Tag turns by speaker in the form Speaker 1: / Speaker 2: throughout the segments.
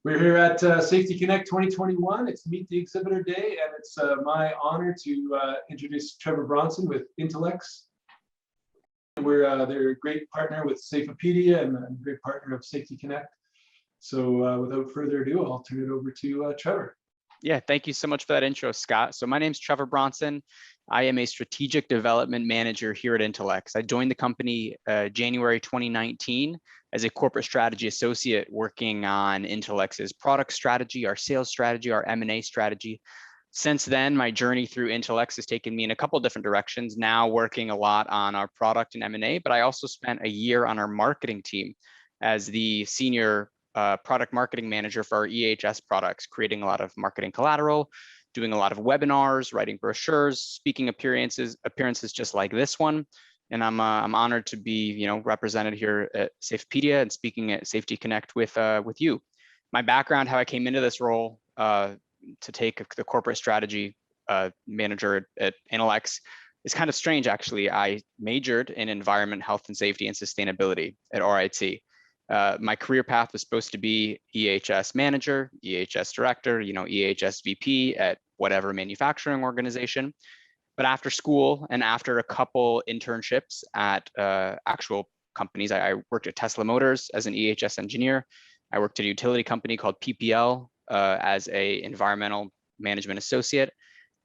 Speaker 1: We're here at Safety Connect 2021. It's Meet the Exhibitor Day, and it's my honor to introduce Trevor Bronson with Intelex. They're a great partner with Safeopedia and a great partner of Safety Connect. So without further ado, I'll turn it over to Trevor.
Speaker 2: Yeah, thank you so much for that intro, Scott. So my name's Trevor Bronson. I am a strategic development manager here at Intelex. I joined the company January 2019 as a corporate strategy associate working on Intelex's product strategy, our sales strategy, our M&A strategy. Since then, my journey through Intelex has taken me in a couple of different directions, now working a lot on our product and M&A, but I also spent a year on our marketing team as the senior product marketing manager for our EHS products, creating a lot of marketing collateral, doing a lot of webinars, writing brochures, speaking appearances just like this one. And I'm honored to be, represented here at Safeopedia and speaking at Safety Connect with you. My background, how I came into this role to take the corporate strategy manager at Intelex is kind of strange, actually. I majored in environment, health and safety and sustainability at RIT. My career path was supposed to be EHS manager, EHS director, EHS VP at whatever manufacturing organization. But after school and after a couple internships at actual companies, I worked at Tesla Motors as an EHS engineer. I worked at a utility company called PPL as a environmental management associate.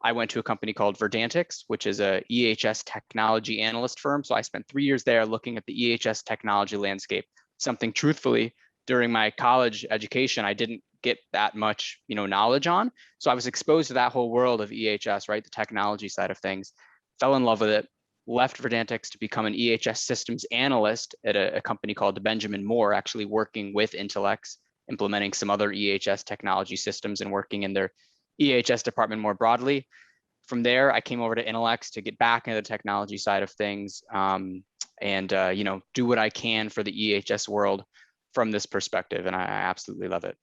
Speaker 2: I went to a company called Verdantix, which is a EHS technology analyst firm. So I spent 3 years there looking at the EHS technology landscape. Something truthfully during my college education, I didn't get that much, knowledge on. So I was exposed to that whole world of EHS, right? The technology side of things, fell in love with it, left Verdantix to become an EHS systems analyst at a company called Benjamin Moore, actually working with Intelex, implementing some other EHS technology systems and working in their EHS department more broadly. From there, I came over to Intelex to get back into the technology side of things and do what I can for the EHS world from this perspective. And I absolutely love it.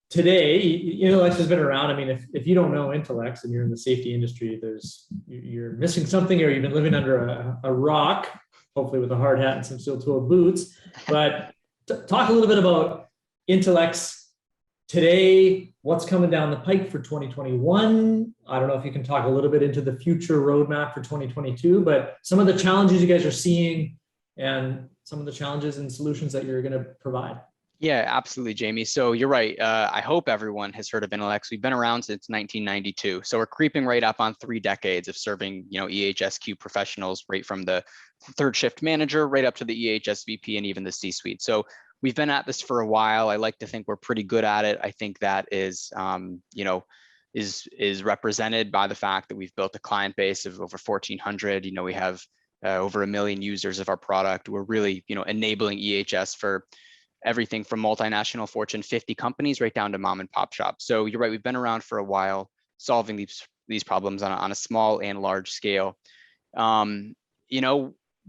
Speaker 3: Today, Intelex has been around. I mean, if you don't know Intelex and you're in the safety industry, you're missing something, or you've been living under a rock, hopefully with a hard hat and some steel-toe boots. But talk a little bit about Intelex today, what's coming down the pike for 2021. I don't know if you can talk a little bit into the future roadmap for 2022, but some of the challenges you guys are seeing and some of the challenges and solutions that you're going to provide.
Speaker 2: Yeah, absolutely, Jamie. So you're right. I hope everyone has heard of Intelex. We've been around since 1992. So we're creeping right up on 3 decades of serving, EHSQ professionals, right from the third shift manager right up to the EHS VP and even the C-suite. So we've been at this for a while. I like to think we're pretty good at it. I think that is represented by the fact that we've built a client base of over 1,400. We have over 1 million users of our product. We're really, enabling EHS for everything from multinational Fortune 50 companies right down to mom and pop shops. So you're right, we've been around for a while, solving these problems on a small and large scale.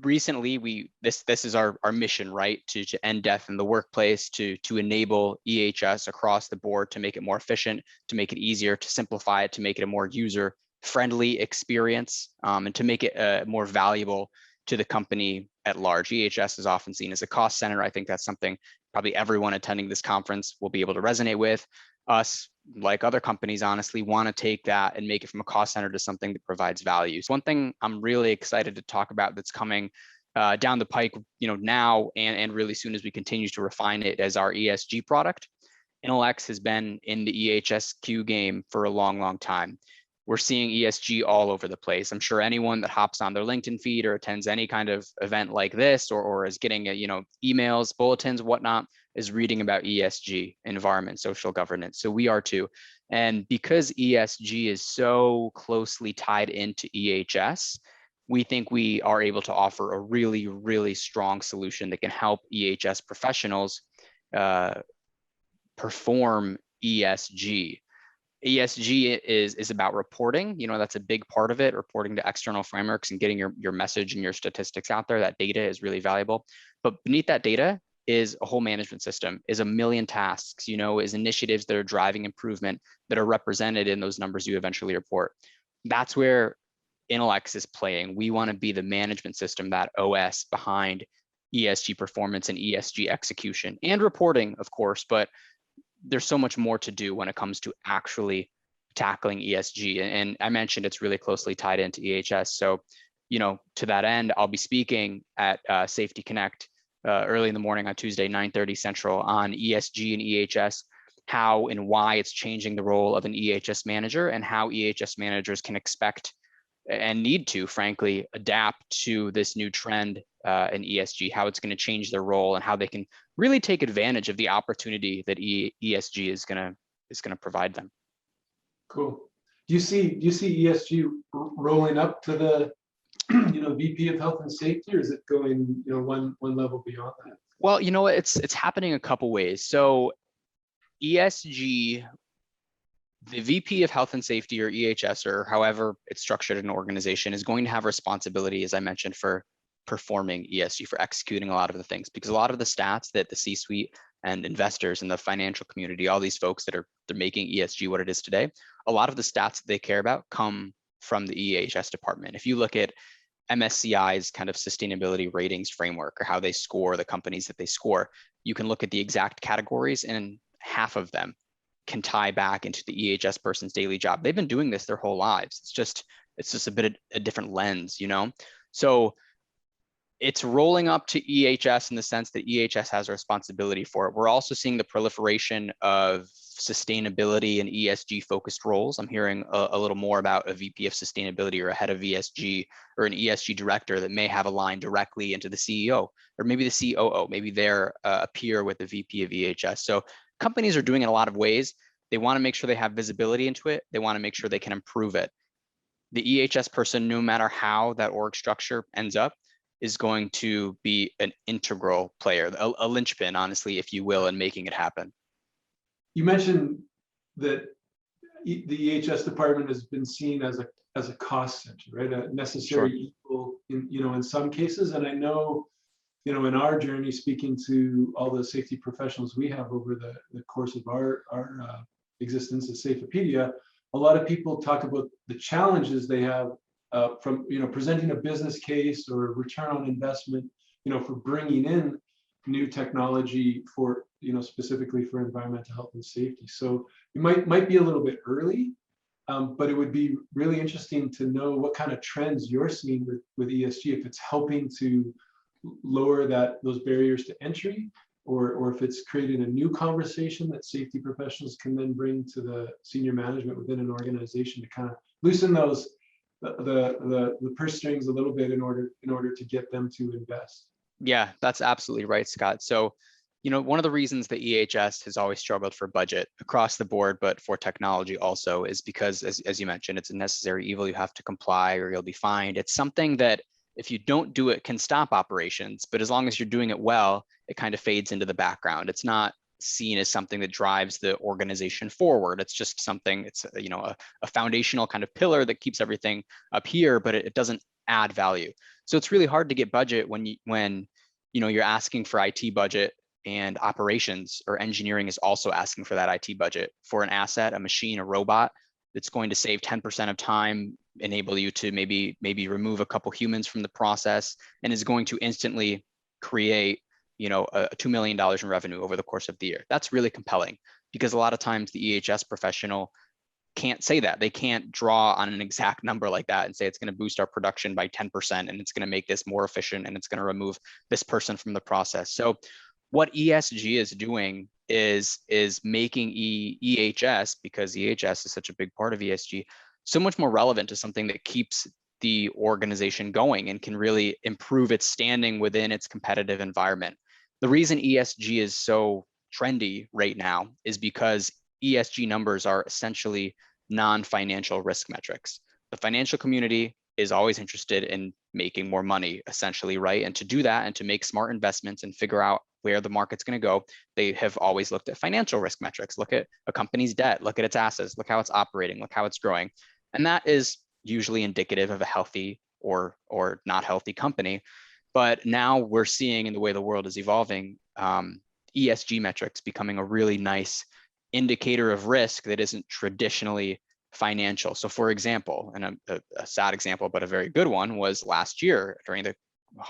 Speaker 2: Recently this is our mission, right? To end death in the workplace, to enable EHS across the board, to make it more efficient, to make it easier, to simplify it, to make it a more user-friendly experience, and to make it more valuable to the company at large. EHS is often seen as a cost center. I think that's something probably everyone attending this conference will be able to resonate with. Us, like other companies, honestly, want to take that and make it from a cost center to something that provides value. So one thing I'm really excited to talk about that's coming down the pike, now and really soon as we continue to refine it, as our ESG product. Intelex has been in the EHSQ game for a long, long time. We're seeing ESG all over the place. I'm sure anyone that hops on their LinkedIn feed or attends any kind of event like this, or is getting emails, bulletins, whatnot, is reading about ESG, environment, social governance. So we are too. And because ESG is so closely tied into EHS, we think we are able to offer a really, really strong solution that can help EHS professionals perform ESG. ESG is about reporting. That's a big part of it, reporting to external frameworks and getting your message and your statistics out there. That data is really valuable. But beneath that data is a whole management system, is a million tasks, is initiatives that are driving improvement that are represented in those numbers you eventually report. That's where Intelex is playing. We want to be the management system, that OS behind ESG performance and ESG execution and reporting, of course, but there's so much more to do when it comes to actually tackling ESG. And I mentioned it's really closely tied into EHS. So, to that end, I'll be speaking at Safety Connect early in the morning on Tuesday, 9:30 Central, on ESG and EHS, how and why it's changing the role of an EHS manager, and how EHS managers can expect and need to, frankly, adapt to this new trend in ESG, how it's going to change their role, and how they can really take advantage of the opportunity that ESG is going to provide them.
Speaker 1: Cool. Do you see ESG rolling up to the VP of Health and Safety, or is it going one level beyond that?
Speaker 2: Well, it's happening a couple ways. So ESG, the VP of Health and Safety, or EHS, or however it's structured in an organization, is going to have responsibility, as I mentioned, for performing ESG, for executing a lot of the things, because a lot of the stats that the C-suite and investors and the financial community, all these folks that are making ESG what it is today, a lot of the stats that they care about come from the EHS department. If you look at MSCI's kind of sustainability ratings framework, or how they score the companies that they score, you can look at the exact categories, and half of them can tie back into the EHS person's daily job. They've been doing this their whole lives. It's just a bit of a different lens, So it's rolling up to EHS in the sense that EHS has a responsibility for it. We're also seeing the proliferation of sustainability and ESG focused roles. I'm hearing a little more about a VP of sustainability, or a head of ESG, or an ESG director that may have a line directly into the CEO, or maybe the COO. Maybe they're a peer with the VP of EHS. So companies are doing it in a lot of ways. They want to make sure they have visibility into it. They want to make sure they can improve it. The EHS person, no matter how that org structure ends up, is going to be an integral player, a linchpin, honestly, if you will, in making it happen.
Speaker 1: You mentioned that the EHS department has been seen as a cost center, right? A necessary evil in some cases. And I know, in our journey, speaking to all the safety professionals we have over the course of our existence at Safeopedia, a lot of people talk about the challenges they have from presenting a business case or return on investment, for bringing in new technology for specifically for environmental health and safety. So it might be a little bit early, but it would be really interesting to know what kind of trends you're seeing with ESG, if it's helping to lower those barriers to entry, or if it's creating a new conversation that safety professionals can then bring to the senior management within an organization to kind of loosen the purse strings a little bit in order to get them to invest.
Speaker 2: Yeah, that's absolutely right, Scott. So, one of the reasons that EHS has always struggled for budget across the board, but for technology also, is because, as you mentioned, it's a necessary evil. You have to comply or you'll be fined. It's something that, if you don't do it, can stop operations, but as long as you're doing it well, it kind of fades into the background. It's not seen as something that drives the organization forward. It's just something, it's a foundational kind of pillar that keeps everything up here, but it doesn't add value. So it's really hard to get budget when you're asking for IT budget, and operations or engineering is also asking for that IT budget for an asset, a machine, a robot that's going to save 10% of time, enable you to maybe remove a couple humans from the process, and is going to instantly create $2 million in revenue over the course of the year. That's really compelling, because a lot of times the EHS professional can't say that. They can't draw on an exact number like that and say it's going to boost our production by 10% and it's going to make this more efficient and it's going to remove this person from the process. So what ESG is doing is making EHS, because EHS is such a big part of ESG, so much more relevant to something that keeps the organization going and can really improve its standing within its competitive environment. The reason ESG is so trendy right now is because ESG numbers are essentially non-financial risk metrics. The financial community is always interested in making more money, essentially, right? And to do that and to make smart investments and figure out where the market's going to go, they have always looked at financial risk metrics. Look at a company's debt, look at its assets, look how it's operating, look how it's growing. And that is usually indicative of a healthy or not healthy company. But now we're seeing, in the way the world is evolving, ESG metrics becoming a really nice indicator of risk that isn't traditionally financial. So for example, and a sad example, but a very good one, was last year during the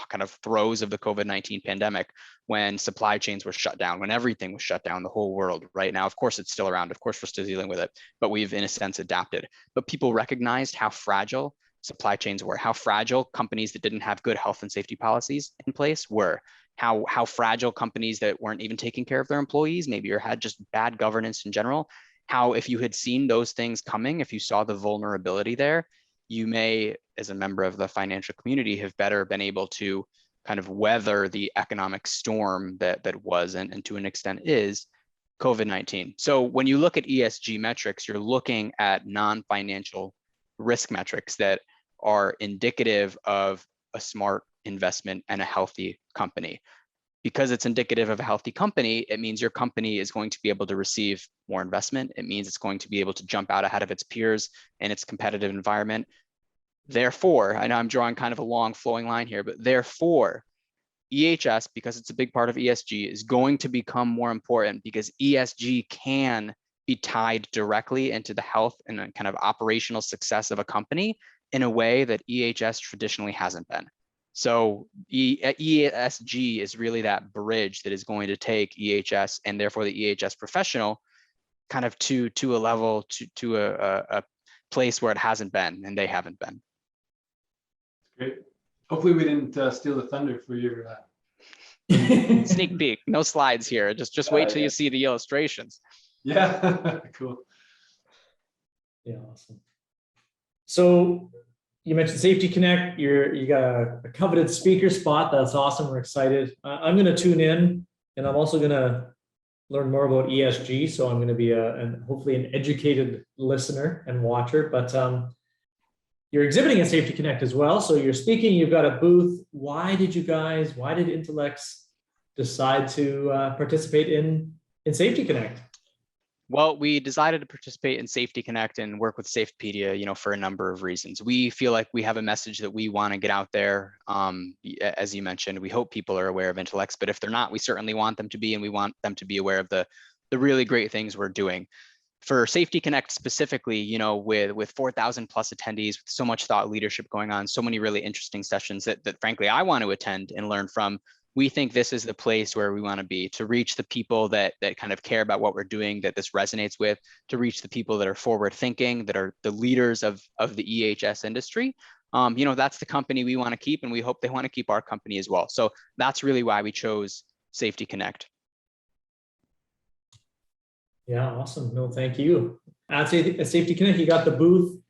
Speaker 2: kind of throes of the COVID-19 pandemic, when supply chains were shut down, when everything was shut down, the whole world. Right now, of course, it's still around. Of course, we're still dealing with it, but we've in a sense adapted. But people recognized how fragile supply chains were, how fragile companies that didn't have good health and safety policies in place were, how fragile companies that weren't even taking care of their employees, maybe, or had just bad governance in general, how if you had seen those things coming, if you saw the vulnerability there, you may, as a member of the financial community, have better been able to kind of weather the economic storm that was and to an extent is COVID-19. So when you look at ESG metrics, you're looking at non-financial risk metrics that are indicative of a smart investment and a healthy company. Because it's indicative of a healthy company, it means your company is going to be able to receive more investment. It means it's going to be able to jump out ahead of its peers in its competitive environment. Therefore, I know I'm drawing kind of a long flowing line here, but therefore, EHS, because it's a big part of ESG, is going to become more important because ESG can be tied directly into the health and kind of operational success of a company in a way that EHS traditionally hasn't been. So ESG is really that bridge that is going to take EHS and therefore the EHS professional kind of to a level, to a place where it hasn't been and they haven't been.
Speaker 1: Great. Hopefully we didn't steal the thunder for your
Speaker 2: sneak peek. No slides here. Just wait till you see the illustrations.
Speaker 1: Yeah, cool.
Speaker 3: Yeah, awesome. So you mentioned Safety Connect. You got a coveted speaker spot. That's awesome. We're excited. I'm going to tune in, and I'm also going to learn more about ESG. So I'm going to be hopefully an educated listener and watcher. But you're exhibiting at Safety Connect as well. So you're speaking. You've got a booth. Why did Intelex decide to participate in Safety Connect?
Speaker 2: Well, we decided to participate in Safety Connect and work with Safeopedia, for a number of reasons. We feel like we have a message that we want to get out there. As you mentioned, we hope people are aware of Intelex, but if they're not, we certainly want them to be, and we want them to be aware of the really great things we're doing. For Safety Connect specifically, with 4,000 plus attendees, with so much thought leadership going on, so many really interesting sessions that frankly I want to attend and learn from. We think this is the place where we want to be, to reach the people that kind of care about what we're doing, that this resonates with, to reach the people that are forward thinking, that are the leaders of the EHS industry. That's the company we want to keep, and we hope they want to keep our company as well. So that's really why we chose Safety Connect.
Speaker 3: Yeah, awesome. No, thank you. At Safety Connect, you got the booth.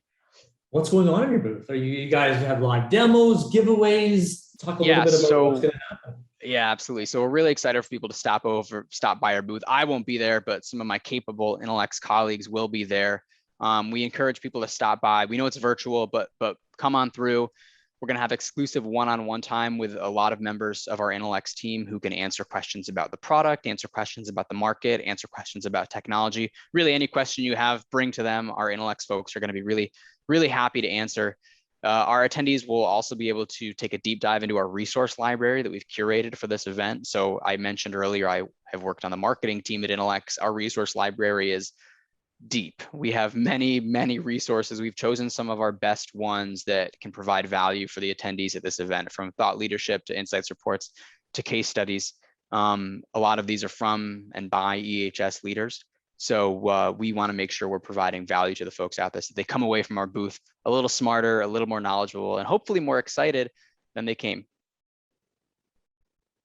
Speaker 3: What's going on in your booth? Are you guys have live demos, giveaways? Talk a little bit about what's going to happen.
Speaker 2: Yeah, absolutely. So we're really excited for people to stop by our booth. I won't be there, but some of my capable Intelex colleagues will be there. We encourage people to stop by. We know it's virtual, but come on through. We're going to have exclusive one-on-one time with a lot of members of our Intelex team who can answer questions about the product, answer questions about the market, answer questions about technology. Really, any question you have, bring to them. Our Intelex folks are going to be really, really happy to answer. Our attendees will also be able to take a deep dive into our resource library that we've curated for this event. So I mentioned earlier, I have worked on the marketing team at Intelex. Our resource library is deep. We have many, many resources. We've chosen some of our best ones that can provide value for the attendees at this event, from thought leadership to insights reports to case studies. A lot of these are from and by EHS leaders. So we want to make sure we're providing value to the folks out there so they come away from our booth a little smarter, a little more knowledgeable, and hopefully more excited than they came.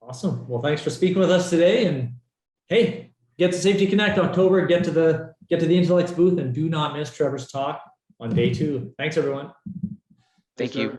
Speaker 3: Awesome. Well, thanks for speaking with us today. And hey, get to Safety Connect October, get to the Intelex booth, and do not miss Trevor's talk on day 2. Thanks, everyone.
Speaker 2: Thank you.